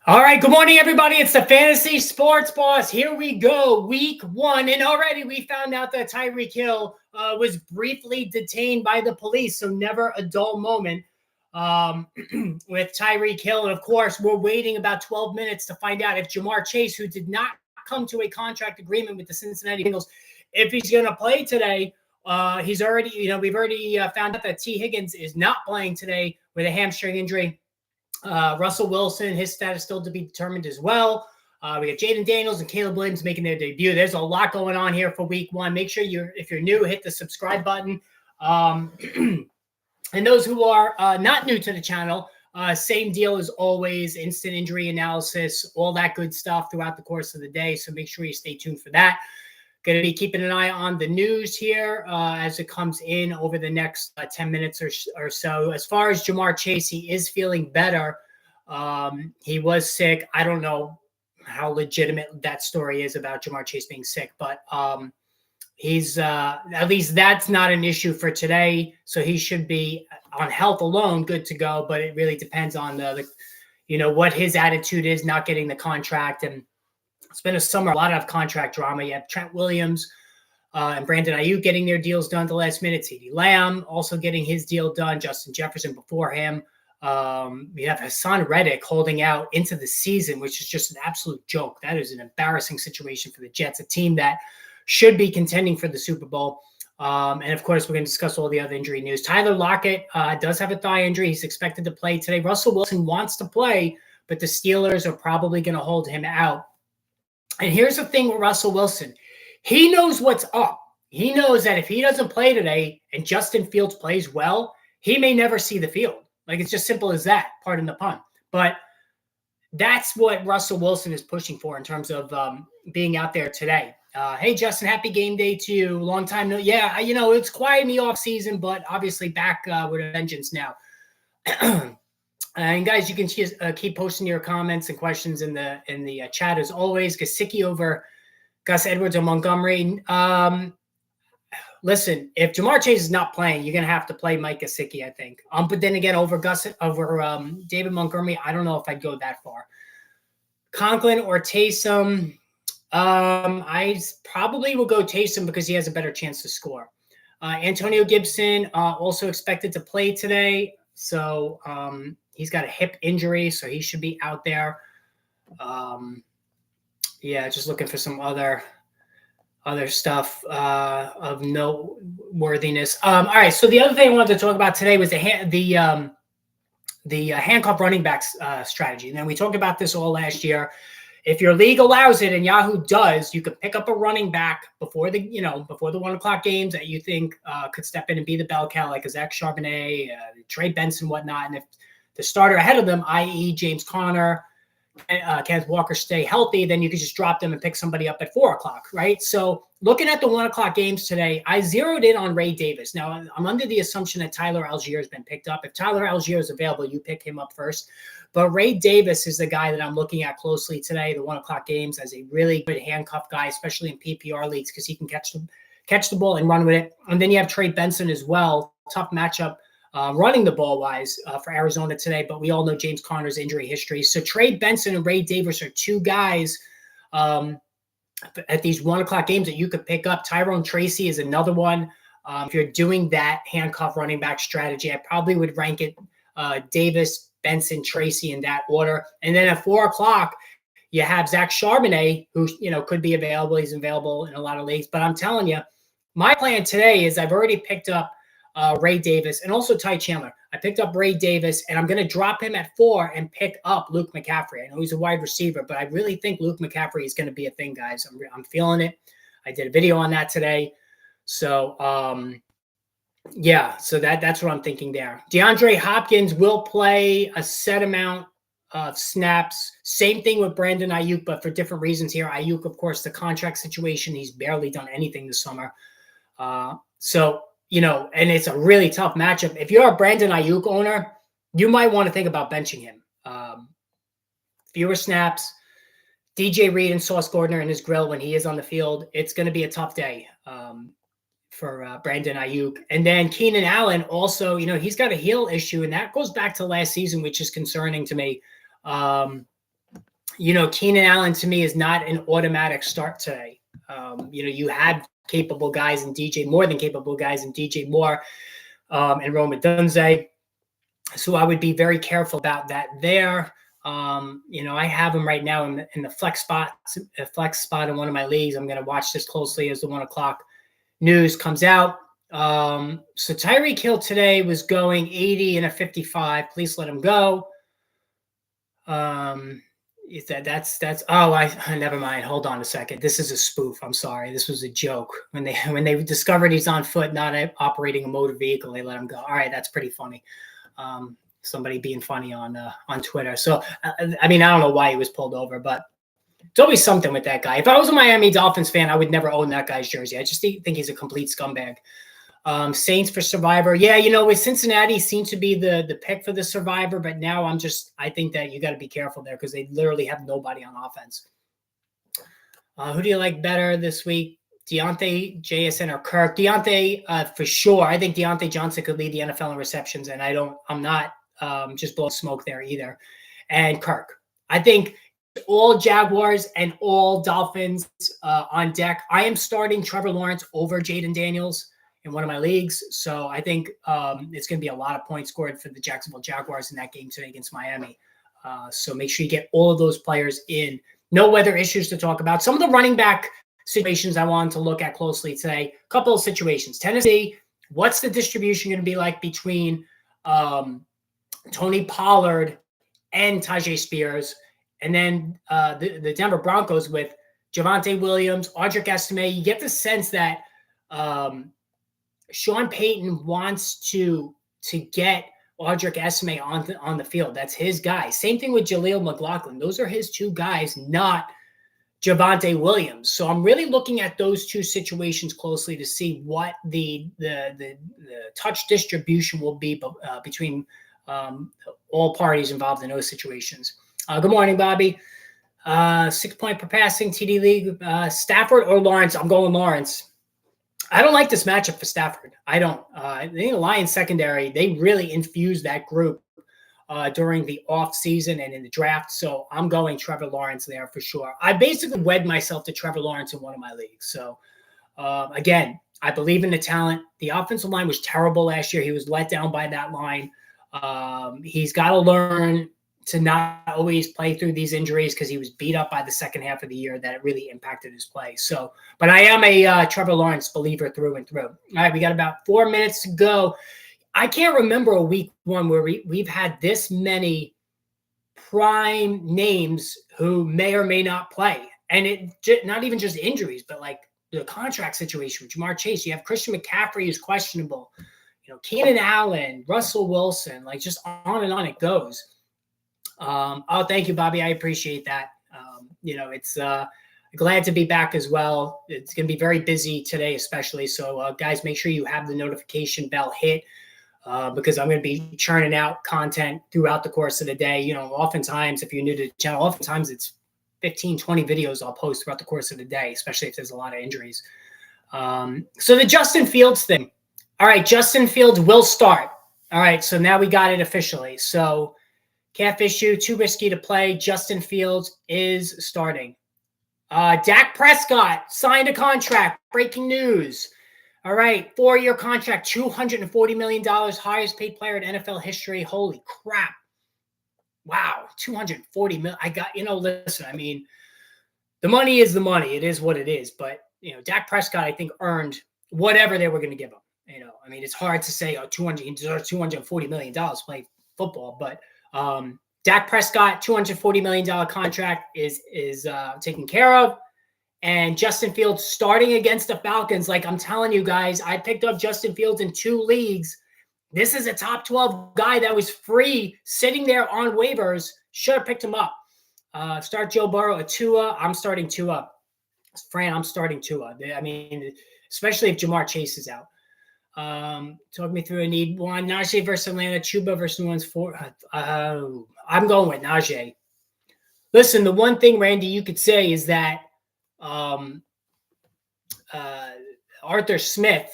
All right, good morning, everybody. It's the Fantasy Sports Boss. Here we go, week one. And already we found out that Tyreek Hill was briefly detained by the police, so never a dull moment with Tyreek Hill. And, of course, we're waiting about 12 minutes to find out if Ja'Marr Chase, who did not come to a contract agreement with the Cincinnati Bengals, if he's going to play today. We've already found out that T. Higgins is not playing today with a hamstring injury. Russell Wilson, his status still to be determined as well. We got Jaden Daniels and Caleb Williams making their debut. There's a lot going on here for week one. Make sure if you're new, hit the subscribe button. And those who are not new to the channel, same deal as always, instant injury analysis, all that good stuff throughout the course of the day. So make sure you stay tuned for that. Going to be keeping an eye on the news here as it comes in over the next 10 minutes or so. As far as Ja'Marr Chase, he is feeling better. He was sick. I don't know how legitimate that story is about Ja'Marr Chase being sick, but he's at least that's not an issue for today. So he should be on health alone, good to go. But it really depends on what his attitude is, not getting the contract. And it's been a summer, a lot of contract drama. You have Trent Williams and Brandon Ayuk getting their deals done at the last minute. CeeDee Lamb also getting his deal done. Justin Jefferson before him. We have Hassan Reddick holding out into the season, which is just an absolute joke. That is an embarrassing situation for the Jets, a team that should be contending for the Super Bowl. And, of course, we're going to discuss all the other injury news. Tyler Lockett does have a thigh injury. He's expected to play today. Russell Wilson wants to play, but the Steelers are probably going to hold him out. And here's the thing with Russell Wilson. He knows what's up. He knows that if he doesn't play today and Justin Fields plays well, he may never see the field. Like, it's just simple as that, pardon the pun. But that's what Russell Wilson is pushing for in terms of being out there today. Hey, Justin, happy game day to you. Long time no. Yeah, it's quiet in the offseason, but obviously back with a vengeance now. And guys, you can keep posting your comments and questions in the chat as always. Gesicki over Gus Edwards or Montgomery. Listen, if Ja'Marr Chase is not playing, you're gonna have to play Mike Gesicki, I think. But then again, over David Montgomery, I don't know if I'd go that far. Conklin or Taysom, I probably will go Taysom because he has a better chance to score. Antonio Gibson also expected to play today, so he's got a hip injury, so he should be out there. Just looking for some other stuff of noteworthiness. All right, so the other thing I wanted to talk about today was the handcuff running backs strategy. And we talked about this all last year. If your league allows it, and Yahoo does, you can pick up a running back before the 1 o'clock games that you think could step in and be the bell cow, like a Zach Charbonnet, Trey Benson, whatnot. And if the starter ahead of them, i.e. James Conner, Kenneth Walker, stay healthy, then you could just drop them and pick somebody up at 4 o'clock, right? So looking at the 1 o'clock games today, I zeroed in on Ray Davis. Now, I'm under the assumption that Tyler Algier has been picked up. If Tyler Algier is available, you pick him up first. But Ray Davis is the guy that I'm looking at closely today, the 1 o'clock games, as a really good handcuff guy, especially in PPR leagues, because he can catch the ball and run with it. And then you have Trey Benson as well. Tough matchup. Running the ball wise for Arizona today, but we all know James Conner's injury history. So Trey Benson and Ray Davis are two guys at these 1 o'clock games that you could pick up. Tyrone Tracy is another one. If you're doing that handcuff running back strategy, I probably would rank it Davis, Benson, Tracy in that order. And then at 4 o'clock, you have Zach Charbonnet, who could be available. He's available in a lot of leagues. But I'm telling you, my plan today is I've already picked up Ray Davis and also Ty Chandler. I picked up Ray Davis, and I'm going to drop him at 4 and pick up Luke McCaffrey. I know he's a wide receiver, but I really think Luke McCaffrey is going to be a thing, guys. I'm feeling it. I did a video on that today. So, so that's what I'm thinking there. DeAndre Hopkins will play a set amount of snaps. Same thing with Brandon Ayuk, but for different reasons here. Ayuk, of course, the contract situation, he's barely done anything this summer. And it's a really tough matchup. If you're a Brandon Ayuk owner, you might want to think about benching him. Fewer snaps, DJ Reed and Sauce Gardner in his grill when he is on the field. It's going to be a tough day for Brandon Ayuk. And then Keenan Allen also, he's got a heel issue, and that goes back to last season, which is concerning to me. Keenan Allen to me is not an automatic start today. You had capable guys in DJ, more than capable guys in DJ Moore and Rome Odunze. So I would be very careful about that there. I have him right now in the flex spot in one of my leagues. I'm going to watch this closely as the 1 o'clock news comes out. So Tyreek Hill today was going 80 and a 55. Please let him go. Never mind. Hold on a second. This is a spoof. I'm sorry. This was a joke. When they discovered he's on foot, not operating a motor vehicle, they let him go. All right, that's pretty funny. Somebody being funny on Twitter. So I don't know why he was pulled over, but it's always something with that guy. If I was a Miami Dolphins fan, I would never own that guy's jersey. I just think he's a complete scumbag. Saints for Survivor. Yeah, with Cincinnati seems to be the pick for the Survivor, but now I think that you got to be careful there because they literally have nobody on offense. Who do you like better this week? Deontay, JSN, or Kirk? Deontay, for sure. I think Deontay Johnson could lead the NFL in receptions, and I'm not just blowing smoke there either. And Kirk. I think all Jaguars and all Dolphins on deck. I am starting Trevor Lawrence over Jaden Daniels in one of my leagues. So I think it's going to be a lot of points scored for the Jacksonville Jaguars in that game today against Miami. So make sure you get all of those players in. No weather issues to talk about. Some of the running back situations I wanted to look at closely today. A couple of situations. Tennessee, what's the distribution going to be like between Tony Pollard and Tajay Spears? And then the Denver Broncos with Javonte Williams, Audric Estime. You get the sense that Sean Payton wants to get Audric Estime on the field. That's his guy. Same thing with Jaleel McLaughlin. Those are his two guys, not Javonte Williams. So I'm really looking at those two situations closely to see what the touch distribution will be between all parties involved in those situations. Good morning, Bobby. 6 point per passing TD league. Stafford or Lawrence? I'm going Lawrence. I don't like this matchup for Stafford. I don't. I think the Lions secondary, they really infused that group during the offseason and in the draft. So I'm going Trevor Lawrence there for sure. I basically wed myself to Trevor Lawrence in one of my leagues. So again, I believe in the talent. The offensive line was terrible last year. He was let down by that line. He's got to learn to not always play through these injuries because he was beat up by the second half of the year that it really impacted his play. So, but I am a Trevor Lawrence believer through and through. All right, we got about 4 minutes to go. I can't remember a week one where we've had this many prime names who may or may not play. And it not even just injuries, but like the contract situation with Jamar Chase. You have Christian McCaffrey who's questionable. Keenan Allen, Russell Wilson, like just on and on it goes. Thank you, Bobby. I appreciate that. It's glad to be back as well. It's going to be very busy today, especially. So, guys, make sure you have the notification bell hit because I'm going to be churning out content throughout the course of the day. Oftentimes, if you're new to the channel, oftentimes it's 15, 20 videos I'll post throughout the course of the day, especially if there's a lot of injuries. So the Justin Fields thing. All right, Justin Fields will start. All right, so now we got it officially. So calf issue, too risky to play. Justin Fields is starting. Dak Prescott signed a contract. Breaking news. All right, 4-year contract, $240 million, highest paid player in NFL history. Holy crap. Wow, $240 million. Listen, I mean, the money is the money. It is what it is. But, Dak Prescott, I think, earned whatever they were going to give him. It's hard to say, he deserves $240 million to play football. But Dak Prescott, $240 million contract is taken care of. And Justin Fields starting against the Falcons. Like I'm telling you guys, I picked up Justin Fields in 2 leagues. This is a top 12 guy that was free sitting there on waivers. Should have picked him up. Start Joe Burrow at Tua. I'm starting Tua. Fran, I'm starting Tua. Especially if Jamar Chase is out. Talk me through a need one. Najee versus Atlanta, Chuba versus New Orleans 4. I'm going with Najee. Listen, the one thing, Randy, you could say is that Arthur Smith,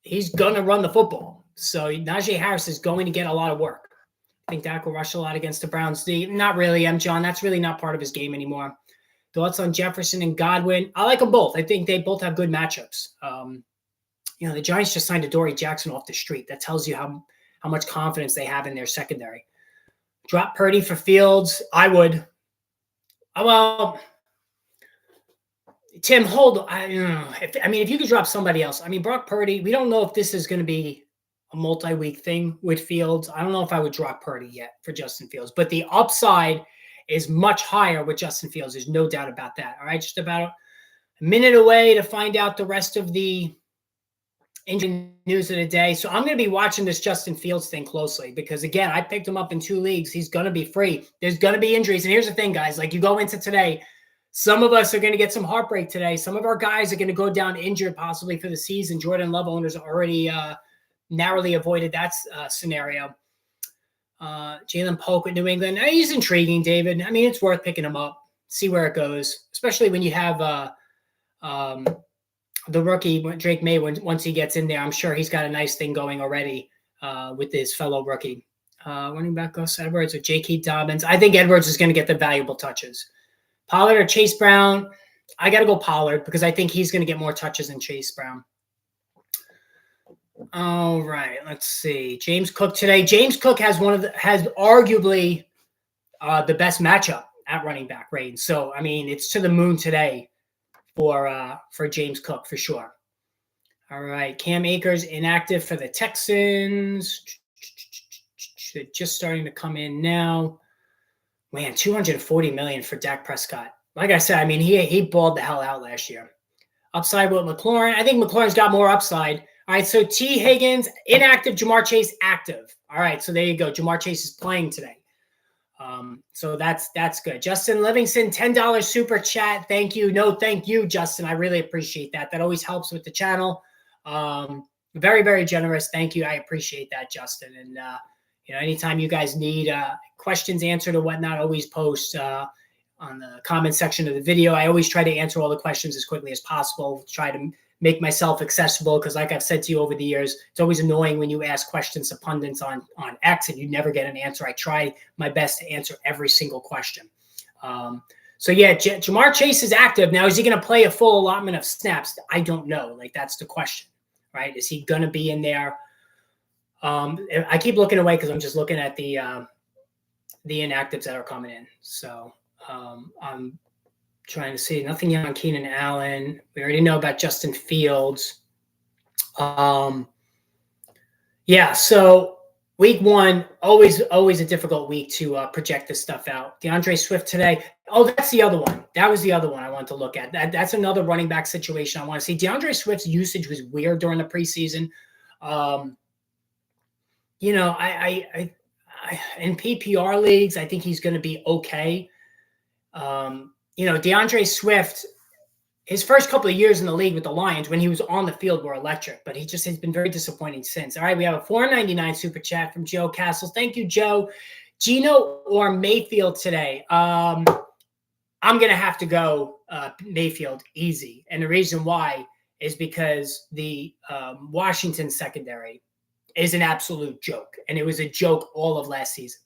he's going to run the football. So Najee Harris is going to get a lot of work. I think Dak will rush a lot against the Browns. Not really, John. That's really not part of his game anymore. Thoughts on Jefferson and Godwin? I like them both. I think they both have good matchups. The Giants just signed Adoree Jackson off the street. That tells you how much confidence they have in their secondary. Drop Purdy for Fields. I would. Well, Tim, hold on. If you could drop somebody else. Brock Purdy, we don't know if this is going to be a multi-week thing with Fields. I don't know if I would drop Purdy yet for Justin Fields, but the upside is much higher with Justin Fields. There's no doubt about that. All right, just about a minute away to find out the rest of the injury news of the day. So I'm going to be watching this Justin Fields thing closely because, again, I picked him up in 2 leagues. He's going to be free. There's going to be injuries. And here's the thing, guys. Like, you go into today, some of us are going to get some heartbreak today. Some of our guys are going to go down injured possibly for the season. Jordan Love owners already narrowly avoided that scenario. Jalen Polk with New England. He's intriguing, David. It's worth picking him up, see where it goes, especially when you have the rookie, Drake May, once he gets in there. I'm sure he's got a nice thing going already with his fellow rookie. Running back Gus Edwards or J.K. Dobbins. I think Edwards is going to get the valuable touches. Pollard or Chase Brown? I got to go Pollard because I think he's going to get more touches than Chase Brown. All right, let's see. James Cook today. James Cook has arguably the best matchup at running back range. So it's to the moon today for James Cook for sure. All right, Cam Akers inactive for the Texans. They're just starting to come in now. Man, $240 million for Dak Prescott. Like I said, he balled the hell out last year. Upside with McLaurin. I think McLaurin's got more upside. All right, so T. Higgins, inactive, Jamar Chase, active. All right, so there you go. Jamar Chase is playing today. So that's good. Justin Livingston, $10 super chat. Thank you. No, thank you, Justin. I really appreciate that. That always helps with the channel. Very, very generous. Thank you. I appreciate that, Justin. And, anytime you guys need questions answered or whatnot, always post on the comment section of the video. I always try to answer all the questions as quickly as possible. Try to make myself accessible because, like I've said to you over the years, it's always annoying when you ask questions to pundits on X and you never get an answer. I try my best to answer every single question. So yeah, Jamar Chase is active. Now, is he going to play a full allotment of snaps? I don't know. Like, that's the question, right? Is he going to be in there? I keep looking away because I'm just looking at the inactives that are coming in. So I'm trying to see nothing yet on Keenan Allen. We already know about Justin Fields. So week 1, always a difficult week to project this stuff out. DeAndre Swift today. Oh, that's the other one. That was the other one I want to look at. That's another running back situation I want to see. DeAndre Swift's usage was weird during the preseason. I in PPR leagues, I think he's going to be okay. DeAndre Swift, his first couple of years in the league with the Lions when he was on the field were electric, but he just has been very disappointing since. All right, we have a $4.99 super chat from Joe Castles. Thank you, Joe. Geno or Mayfield today? I'm going to have to go Mayfield easy. And the reason why is because the Washington secondary is an absolute joke. And it was a joke all of last season.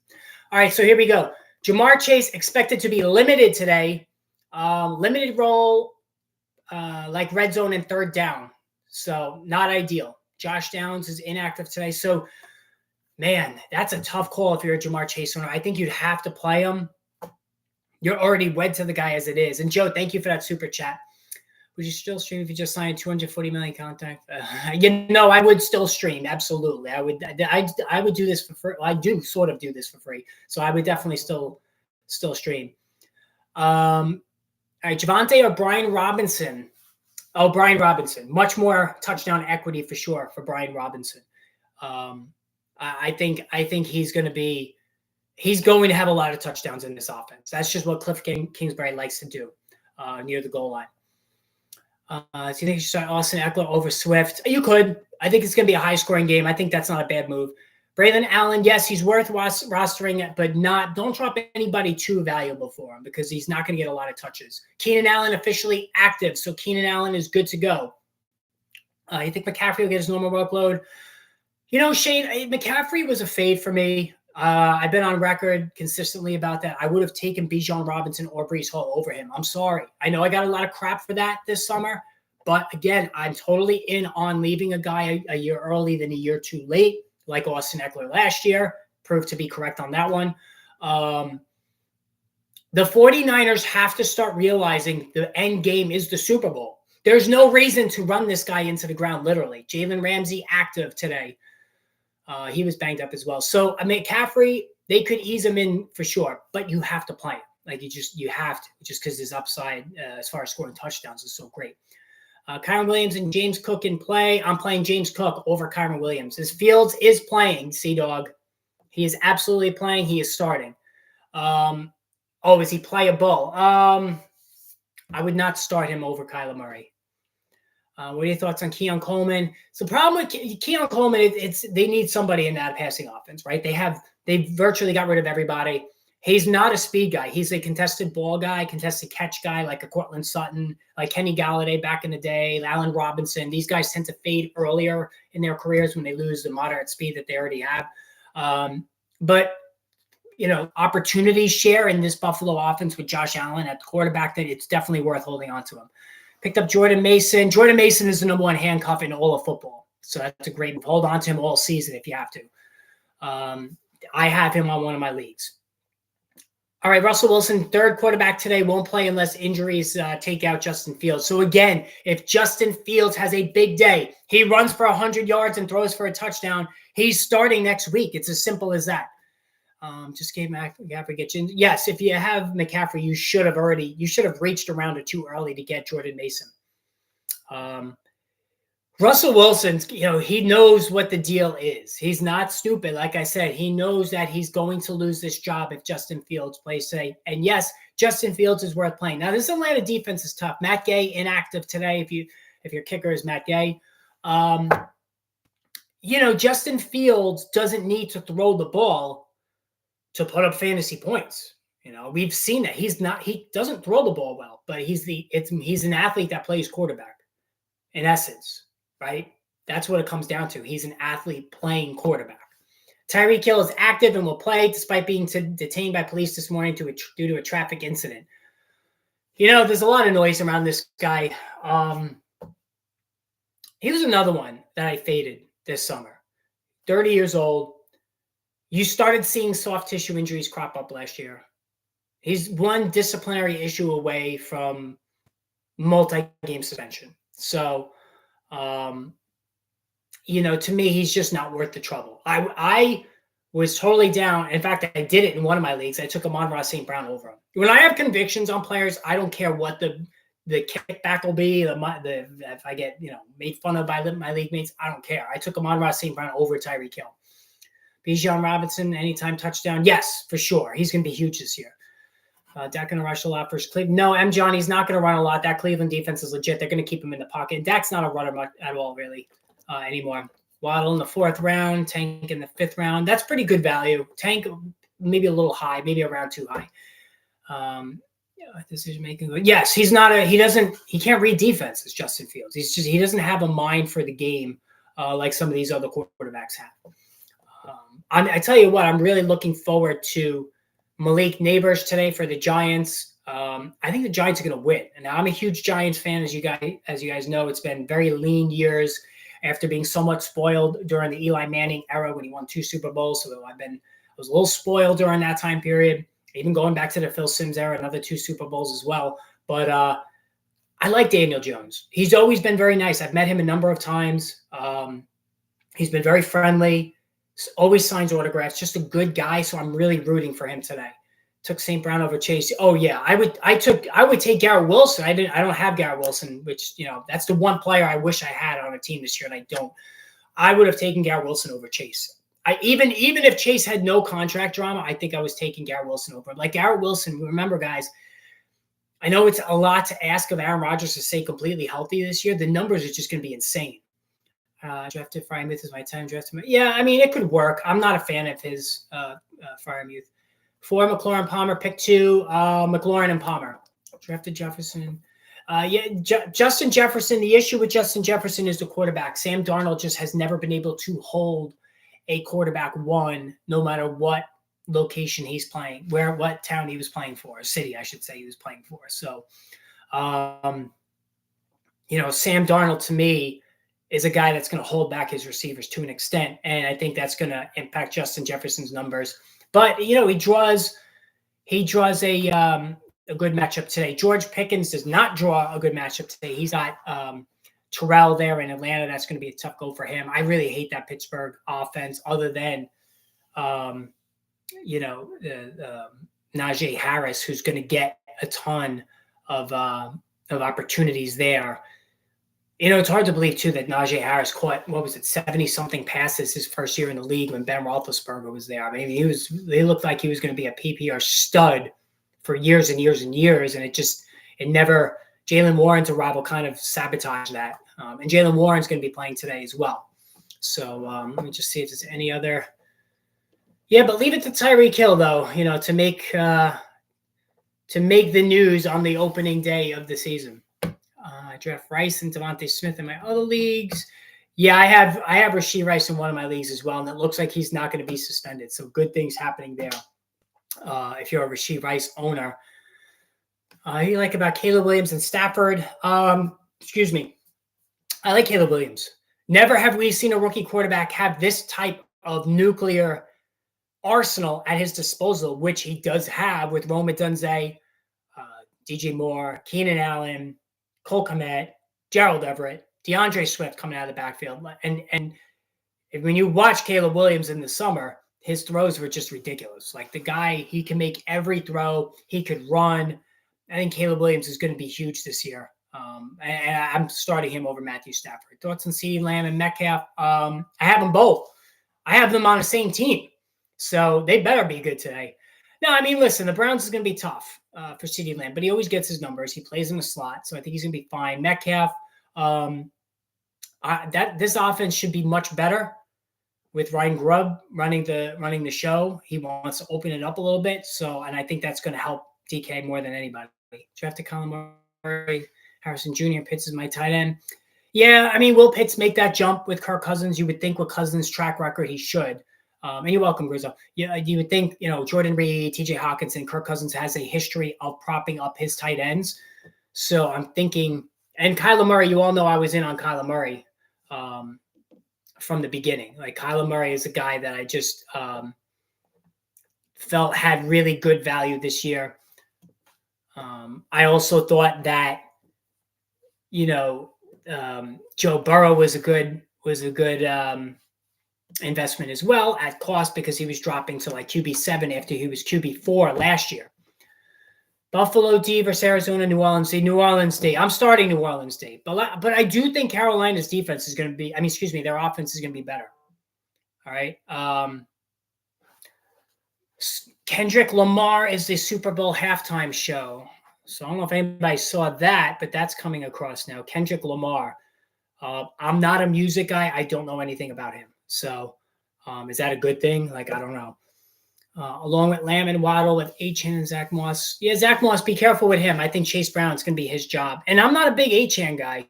All right, so here we go. Jamar Chase expected to be limited today. Limited role, like red zone and third down. So not ideal. Josh Downs is inactive today. So, man, that's a tough call if you're a Jamar Chase owner. I think you'd have to play him. You're already wed to the guy as it is. And, Joe, thank you for that super chat. Would you still stream if you just signed 240 million contact? I would still stream. Absolutely. I would do this for free. I do sort of do this for free. So I would definitely still stream. All right, Javonte or Brian Robinson? Oh, Brian Robinson. Much more touchdown equity for sure for Brian Robinson. I think he's going to have a lot of touchdowns in this offense. That's just what Cliff Kingsbury likes to do near the goal line. Do you think you should start Austin Eckler over Swift? You could. I think it's going to be a high-scoring game. I think that's not a bad move. Braylon Allen, yes, he's worth rostering, but don't drop anybody too valuable for him because he's not going to get a lot of touches. Keenan Allen officially active, so Keenan Allen is good to go. You think McCaffrey will get his normal workload? Shane, McCaffrey was a fade for me. I've been on record consistently about that. I would have taken Bijan Robinson or Breece Hall over him. I'm sorry. I know I got a lot of crap for that this summer, but again, I'm totally in on leaving a guy a year early than a year too late, like Austin Eckler last year. Proved to be correct on that one. The 49ers have to start realizing the end game is the Super Bowl. There's no reason to run this guy into the ground, literally. Jalen Ramsey active today. He was banged up as well. So, I mean, McCaffrey, they could ease him in for sure, but you have to play him. Like, you have to, just because his upside as far as scoring touchdowns is so great. Kyren Williams and James Cook in play. I'm playing James Cook over Kyren Williams. As Fields is playing, C-Dog. He is absolutely playing. He is starting. Is he playable? I would not start him over Kyler Murray. What are your thoughts on Keon Coleman? So the problem with Keon Coleman, they need somebody in that passing offense, right? They virtually got rid of everybody. He's not a speed guy. He's a contested ball guy, contested catch guy, like a Cortland Sutton, like Kenny Galladay back in the day, Allen Robinson. These guys tend to fade earlier in their careers when they lose the moderate speed that they already have. But opportunity share in this Buffalo offense with Josh Allen at the quarterback, that it's definitely worth holding on to him. Picked up Jordan Mason. Jordan Mason is the number one handcuff in all of football. So that's a great move. Hold on to him all season if you have to. I have him on one of my leagues. All right, Russell Wilson, third quarterback today, won't play unless injuries take out Justin Fields. So again, if Justin Fields has a big day, he runs for 100 yards and throws for a touchdown, he's starting next week. It's as simple as that. Just gave McCaffrey get you. Yes, if you have McCaffrey, you should have reached around it too early to get Jordan Mason. Russell Wilson, he knows what the deal is. He's not stupid. Like I said, he knows that he's going to lose this job if Justin Fields plays today. And yes, Justin Fields is worth playing. Now, this Atlanta defense is tough. Matt Gay inactive today. If your kicker is Matt Gay, Justin Fields doesn't need to throw the ball to put up fantasy points. We've seen that he doesn't throw the ball well, but he's an athlete that plays quarterback in essence, right? That's what it comes down to. He's an athlete playing quarterback. Tyreek Hill is active and will play despite being detained by police this morning due to a traffic incident. There's a lot of noise around this guy. He was another one that I faded this summer. 30 years old. You started seeing soft tissue injuries crop up last year. He's one disciplinary issue away from multi-game suspension. So, to me, he's just not worth the trouble. I was totally down. In fact, I did it in one of my leagues. I took Amon-Ra St. Brown over him. When I have convictions on players, I don't care what the kickback will be. If I get made fun of by my league mates, I don't care. I took Amon-Ra St. Brown over Tyreek Hill. Bijan Robinson, anytime touchdown. Yes, for sure. He's going to be huge this year. Dak going to rush a lot versus Cleveland. No, Johnny's not going to run a lot. That Cleveland defense is legit. They're going to keep him in the pocket. And Dak's not a runner much at all, really, anymore. Waddle in the 4th round. Tank in the 5th round. That's pretty good value. Tank maybe a little high, maybe around too high. Decision making. Yes, he can't read defenses, Justin Fields. He doesn't have a mind for the game like some of these other quarterbacks have. I tell you what, I'm really looking forward to Malik Neighbors today for the Giants. I think the Giants are going to win. And I'm a huge Giants fan, as you guys know. It's been very lean years after being somewhat spoiled during the Eli Manning era when he won 2 Super Bowls. So I was a little spoiled during that time period. Even going back to the Phil Simms era, another 2 Super Bowls as well. But I like Daniel Jones. He's always been very nice. I've met him a number of times. He's been very friendly. Always signs autographs, just a good guy. So I'm really rooting for him today. Took St. Brown over Chase. Oh yeah, I would take Garrett Wilson. I don't have Garrett Wilson, which that's the one player I wish I had on a team this year, and I don't. I would have taken Garrett Wilson over Chase. Even if Chase had no contract drama, I think I was taking Garrett Wilson over him. Like Garrett Wilson, remember guys, I know it's a lot to ask of Aaron Rodgers to stay completely healthy this year. The numbers are just going to be insane. Drafted Freiermuth is my time drafted. Yeah, I mean, it could work. I'm not a fan of his Freiermuth. 4, McLaurin Palmer. Pick 2, McLaurin and Palmer. Drafted Jefferson. Justin Jefferson. The issue with Justin Jefferson is the quarterback. Sam Darnold just has never been able to hold a quarterback won no matter what location he's playing, what town he was playing for, city, I should say, he was playing for. So, Sam Darnold to me is a guy that's going to hold back his receivers to an extent, and I think that's going to impact Justin Jefferson's numbers. But he draws a good matchup today. George Pickens does not draw a good matchup today. He's got Terrell there in Atlanta. That's going to be a tough go for him. I really hate that Pittsburgh offense, other than Najee Harris, who's going to get a ton of opportunities there. It's hard to believe, too, that Najee Harris caught, 70-something passes his first year in the league when Ben Roethlisberger was there. I mean, they looked like he was going to be a PPR stud for years and years and years, and it never – Jaylen Warren's arrival kind of sabotaged that. And Jaylen Warren's going to be playing today as well. So let me just see if there's any other – yeah, but leave it to Tyreek Hill, though, to make the news on the opening day of the season. I draft Rice and Devontae Smith in my other leagues. Yeah, I have Rashee Rice in one of my leagues as well, and it looks like he's not going to be suspended. So good things happening there. If you're a Rashee Rice owner, you like about Caleb Williams and Stafford. Excuse me, I like Caleb Williams. Never have we seen a rookie quarterback have this type of nuclear arsenal at his disposal, which he does have with Rome Odunze, DJ Moore, Keenan Allen, Cole Kmet, Gerald Everett, DeAndre Swift coming out of the backfield. And when you watch Caleb Williams in the summer, his throws were just ridiculous. Like, the guy, he can make every throw. He could run. I think Caleb Williams is going to be huge this year. And I'm starting him over Matthew Stafford. Thoughts on CeeDee Lamb and Metcalf? I have them both. I have them on the same team. So they better be good today. No, I mean, listen, the Browns is going to be tough for CeeDee Lamb, but he always gets his numbers. He plays in the slot, so I think he's going to be fine. Metcalf, this offense should be much better with Ryan Grubb running the show. He wants to open it up a little bit, and I think that's going to help DK more than anybody. Drafted Colin Murray, Harrison Jr. Pitts is my tight end. Yeah, I mean, will Pitts make that jump with Kirk Cousins? You would think with Cousins' track record, he should. And you're welcome, Grizzo. Yeah, you would think, Jordan Reed, TJ Hawkinson, Kirk Cousins has a history of propping up his tight ends. So I'm thinking, and Kyler Murray, you all know I was in on Kyler Murray from the beginning. Like, Kyler Murray is a guy that I just felt had really good value this year. I also thought that, Joe Burrow was a good investment as well at cost, because he was dropping to like QB7 after he was QB4 last year. Buffalo D versus Arizona, New Orleans D. New Orleans D. I'm starting New Orleans D, but I do think Carolina's defense is going to be. Their offense is going to be better. All right. Kendrick Lamar is the Super Bowl halftime show. So I don't know if anybody saw that, but that's coming across now. Kendrick Lamar. I'm not a music guy. I don't know anything about him. So is that a good thing? Like, I don't know. Along with Lamb and Waddle, with Achane and Zach Moss. Yeah, Zach Moss, be careful with him. I think Chase Brown's going to be his job. And I'm not a big Achane guy.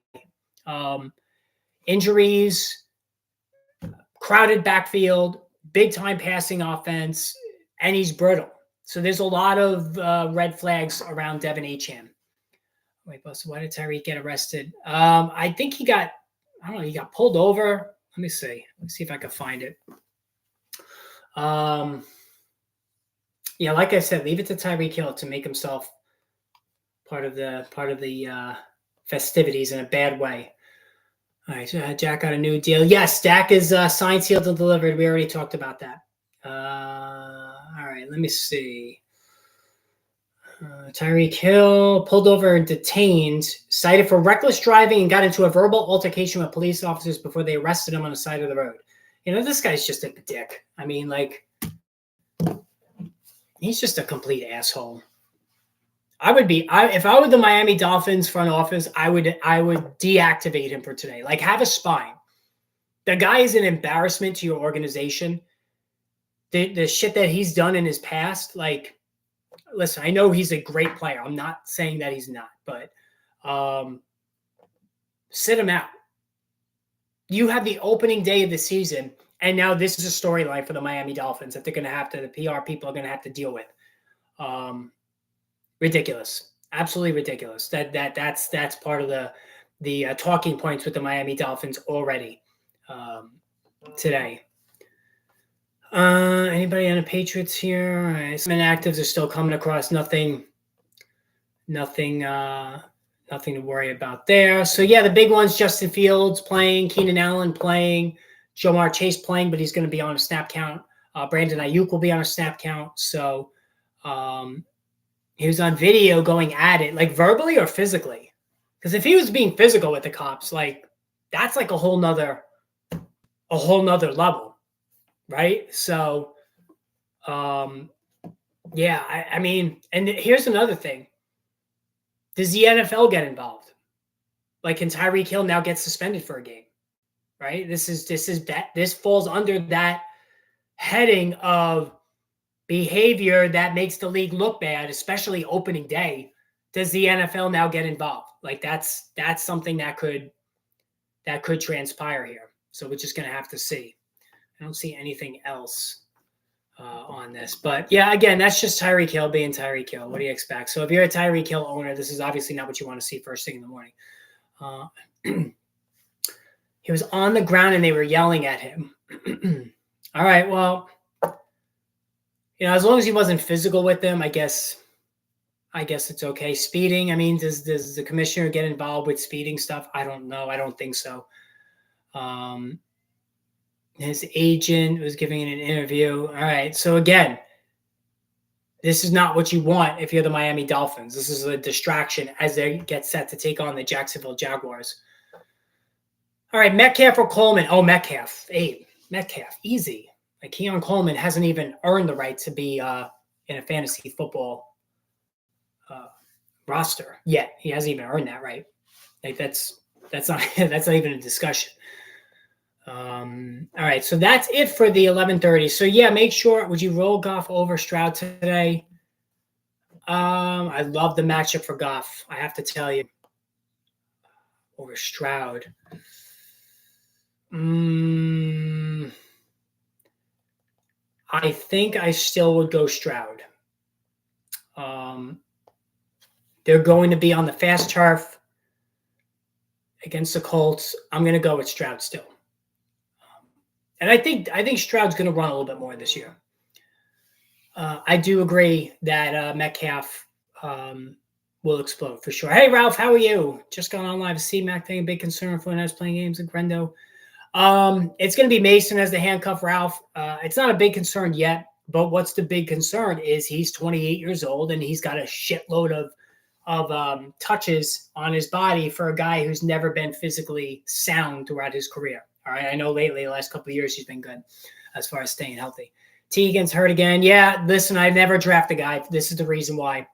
Injuries, crowded backfield, big-time passing offense, and he's brittle. So there's a lot of red flags around Devin Achane. Wait, Buster, why did Tyreek get arrested? I think he got pulled over. Let me see. Let's see if I can find it. Yeah, like I said, leave it to Tyreek Hill to make himself part of the festivities in a bad way. All right, so Jack got a new deal. Yes, Dak is signed, sealed, and delivered. We already talked about that. All right, let me see. Tyreek Hill pulled over and detained, cited for reckless driving, and got into a verbal altercation with police officers before they arrested him on the side of the road. This guy's just a dick. I mean, like, he's just a complete asshole. If I were the Miami Dolphins front office, I would deactivate him for today. Like, have a spine. The guy is an embarrassment to your organization. The shit that he's done in his past, like, listen, I know he's a great player. I'm not saying that he's not, but sit him out. You have the opening day of the season, And now this is a storyline for the Miami Dolphins that they're going to have to, the PR people are going to have to deal with. Ridiculous. Absolutely ridiculous. That's part of the talking points with the Miami Dolphins already today. Anybody on the Patriots here? All right, some inactives are still coming across. Nothing to worry about there. So yeah, the big ones: Justin Fields playing, Keenan Allen playing, Jamar Chase playing, but he's going to be on a snap count. Brandon Ayuk will be on a snap count. So he was on video going at it, like verbally or physically. Because if he was being physical with the cops, like that's like a whole nother level, right? So, yeah, I mean, and here's another thing: does the NFL get involved? Like, can Tyreek Hill now get suspended for a game? Right? This falls under that heading of behavior that makes the league look bad, especially opening day. Does the NFL now get involved? Like that's something that could transpire here. So we're just going to have to see. I don't see anything else on this, but yeah, again, that's just Tyreek Hill being Tyreek Hill. What do you expect? So if you're a Tyreek Hill owner, this is obviously not what you want to see first thing in the morning. He was on the ground and they were yelling at him. All right, well, as long as he wasn't physical with them, I guess it's okay. Speeding, I mean, does the commissioner get involved with speeding stuff? I don't know. I don't think so. His agent was giving an interview. All right, so again, this is not what you want if you're the Miami Dolphins. This is a distraction as they get set to take on the Jacksonville Jaguars. All right, Metcalf or Coleman? Oh, Metcalf. Hey, Metcalf, easy. Like Keon Coleman hasn't even earned the right to be in a fantasy football roster yet. He hasn't even earned that right. Like that's not even a discussion. All right, so that's it for the 11:30. So yeah, make sure. Would you roll Goff over Stroud today? I love the matchup for Goff. I have to tell you, over Stroud. I think I still would go Stroud. They're going to be on the fast turf against the Colts. I'm going to go with Stroud still. And I think Stroud's going to run a little bit more this year. I do agree that Metcalf will explode for sure. Hey, Ralph, how are you? Just got on live to see Mac thing. A big concern for when I was playing games at Grendo. It's going to be Mason as the handcuff, Ralph. It's not a big concern yet, but what's the big concern is he's 28 years old and he's got a shitload of touches on his body for a guy who's never been physically sound throughout his career. All right, I know lately, the last couple of years, he's been good as far as staying healthy. Teagan's hurt again. Yeah, listen, I've never drafted a guy. This is the reason why.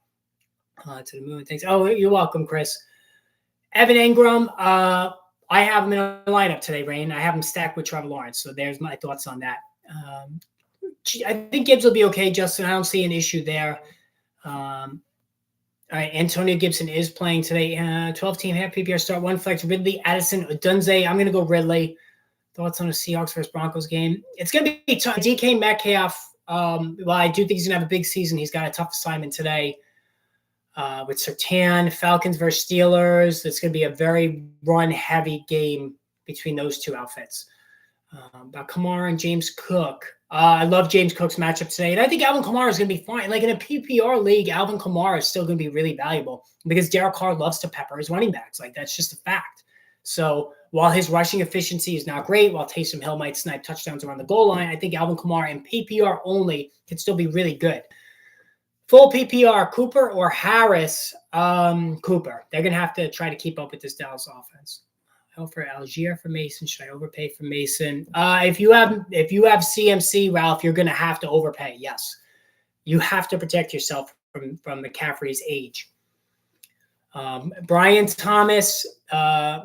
To the moon. Thanks. Oh, you're welcome, Chris. Evan Ingram. I have him in a lineup today, Rain. I have him stacked with Trevor Lawrence. So there's my thoughts on that. I think Gibbs will be okay, Justin. I don't see an issue there. All right, Antonio Gibson is playing today. 12-team half PPR start, one flex. Ridley, Addison, Odunze. I'm going to go Ridley. Thoughts on the Seahawks versus Broncos game? It's going to be tough. DK Metcalf, well, I do think he's going to have a big season. He's got a tough assignment today with Surtain. Falcons versus Steelers. It's going to be a very run-heavy game between those two outfits. About Kamara and James Cook. I love James Cook's matchup today. And I think Alvin Kamara is going to be fine. Like in a PPR league, Alvin Kamara is still going to be really valuable because Derek Carr loves to pepper his running backs. Like that's just a fact. So while his rushing efficiency is not great, while Taysom Hill might snipe touchdowns around the goal line, I think Alvin Kamara in PPR only can still be really good. Full PPR, Cooper or Harris? Cooper. They're going to have to try to keep up with this Dallas offense. For Algier for Mason. Should I overpay for Mason? If you have CMC, Ralph, you're going to have to overpay. Yes, you have to protect yourself from McCaffrey's age. Brian Thomas.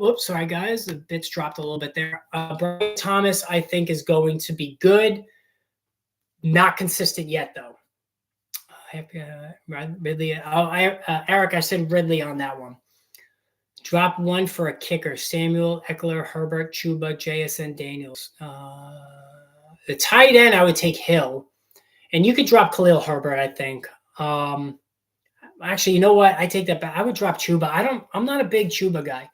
Whoops, sorry guys, the bits dropped a little bit there. Brian Thomas, I think, is going to be good. Not consistent yet, though. Ridley. Eric, I said Ridley on that one. Drop one for a kicker. Samuel, Eckler, Herbert, Chuba, JSN, Daniels. The tight end, I would take Hill. And you could drop Khalil Herbert, I think. Actually, you know what? I take that back. I would drop Chuba. I'm not a big Chuba guy.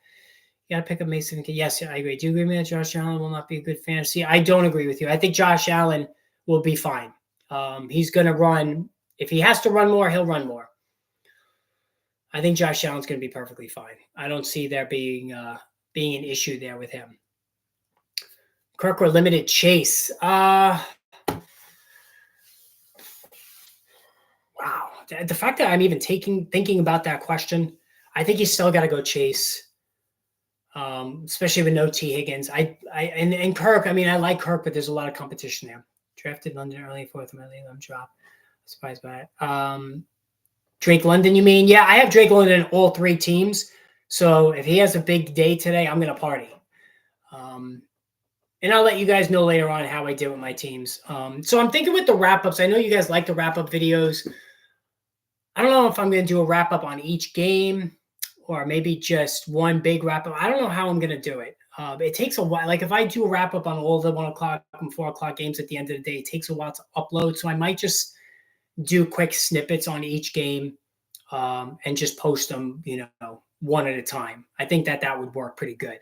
You got to pick up Mason. Yes, I agree. Do you agree with me that Josh Allen will not be a good fantasy? I don't agree with you. I think Josh Allen will be fine. He's going to run. If he has to run more, he'll run more. I think Josh Allen's going to be perfectly fine. I don't see there being an issue there with him. Kirk or limited Chase. Wow. The fact that I'm even thinking about that question, I think you still got to go Chase. Especially with no T. Higgins. And Kirk, I mean, I like Kirk, but there's a lot of competition there. Drafted London early, fourth of my league. I'm dropped. Surprised by it. Drake London, you mean? Yeah, I have Drake London in all three teams. So if he has a big day today, I'm going to party. And I'll let you guys know later on how I did with my teams. So I'm thinking with the wrap-ups. I know you guys like the wrap-up videos. I don't know if I'm going to do a wrap-up on each game, or maybe just one big wrap-up. I don't know how I'm going to do it. It takes a while. Like if I do a wrap-up on all the 1 o'clock and 4 o'clock games at the end of the day, it takes a while to upload. So I might just do quick snippets on each game and just post them, one at a time. I think that would work pretty good.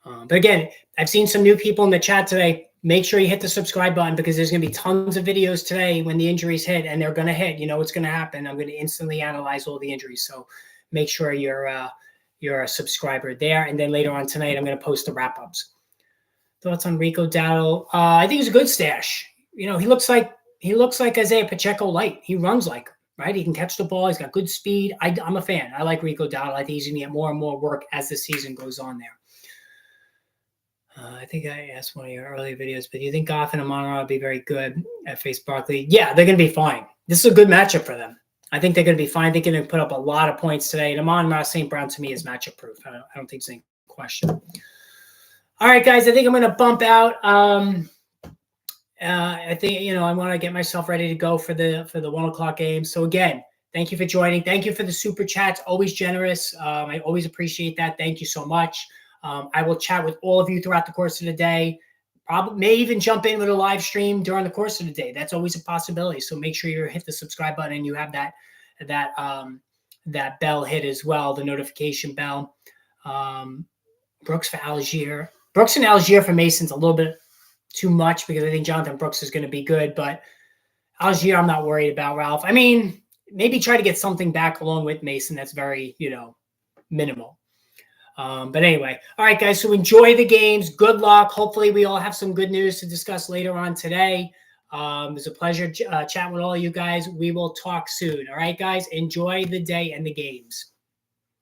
But again, I've seen some new people in the chat today. Make sure you hit the subscribe button because there's going to be tons of videos today when the injuries hit, and they're going to hit. You know what's going to happen. I'm going to instantly analyze all the injuries. So make sure you're a subscriber there. And then later on tonight, I'm going to post the wrap-ups. Thoughts on Rico Dowdle? I think he's a good stash. He looks like Isaiah Pacheco light. He runs like him, right? He can catch the ball. He's got good speed. I'm a fan. I like Rico Dowdle. I think he's going to get more and more work as the season goes on there. I think I asked one of your earlier videos, but do you think Goff and Amon-Ra will be very good at face Barkley? Yeah, they're going to be fine. This is a good matchup for them. I think they're going to be fine. They're going to put up a lot of points today. And Amon-Ra St. Brown to me is matchup proof. I don't think it's any question. All right, guys, I think I'm going to bump out. I think, I want to get myself ready to go for the 1 o'clock game. So again, thank you for joining. Thank you for the super chats. Always generous. I always appreciate that. Thank you so much. I will chat with all of you throughout the course of the day. Probably may even jump in with a live stream during the course of the day. That's always a possibility. So make sure you hit the subscribe button and you have that bell hit as well, the notification bell. Brooks for Algier. Brooks and Algier for Mason's a little bit too much because I think Jonathan Brooks is going to be good, but Algier I'm not worried about, Ralph. I mean, maybe try to get something back along with Mason that's very, minimal. But anyway, all right, guys, so enjoy the games. Good luck. Hopefully we all have some good news to discuss later on today. It was a pleasure chatting with all of you guys. We will talk soon. All right, guys, enjoy the day and the games.